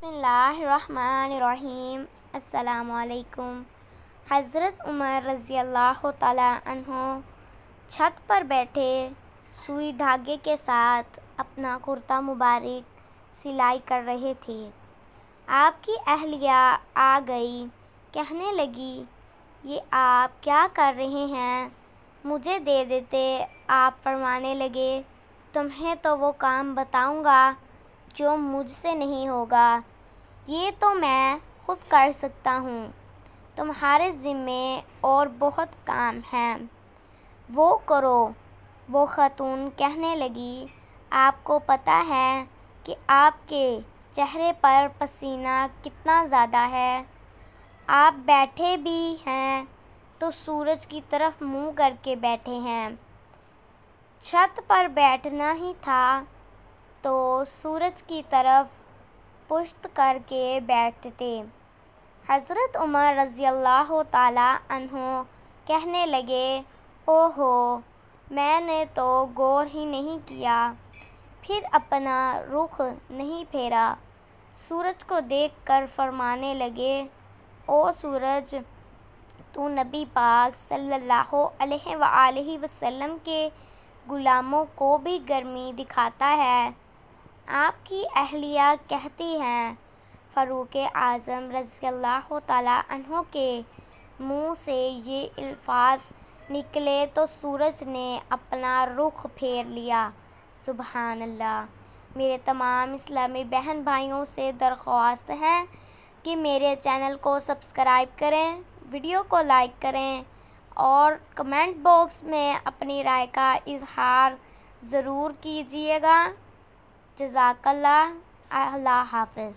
بسم اللہ الرحمن الرحیم۔ السلام علیکم۔ حضرت عمر رضی اللہ تعالیٰ عنہ چھت پر بیٹھے سوئی دھاگے کے ساتھ اپنا کرتا مبارک سلائی کر رہے تھے۔ آپ کی اہلیہ آ گئی، کہنے لگی، یہ آپ کیا کر رہے ہیں؟ مجھے دے دیتے۔ آپ فرمانے لگے، تمہیں تو وہ کام بتاؤں گا جو مجھ سے نہیں ہوگا، یہ تو میں خود کر سکتا ہوں، تمہارے ذمے اور بہت کام ہیں، وہ کرو۔ وہ خاتون کہنے لگی، آپ کو پتہ ہے کہ آپ کے چہرے پر پسینہ کتنا زیادہ ہے، آپ بیٹھے بھی ہیں تو سورج کی طرف منہ کر کے بیٹھے ہیں، چھت پر بیٹھنا ہی تھا تو سورج کی طرف پشت کر کے بیٹھتے۔ حضرت عمر رضی اللہ تعالیٰ عنہ کہنے لگے، اوہو، میں نے تو غور ہی نہیں کیا، پھر اپنا رخ نہیں پھیرا۔ سورج کو دیکھ کر فرمانے لگے، او سورج، تو نبی پاک صلی اللہ علیہ وآلہ وسلم کے غلاموں کو بھی گرمی دکھاتا ہے۔ آپ کی اہلیہ کہتی ہیں، فاروق اعظم رضی اللہ تعالیٰ عنہ کے منہ سے یہ الفاظ نکلے تو سورج نے اپنا رخ پھیر لیا۔ سبحان اللہ۔ میرے تمام اسلامی بہن بھائیوں سے درخواست ہے کہ میرے چینل کو سبسکرائب کریں، ویڈیو کو لائک کریں اور کمنٹ باکس میں اپنی رائے کا اظہار ضرور کیجیے گا۔ جزاک اللہ۔ اللہ حافظ۔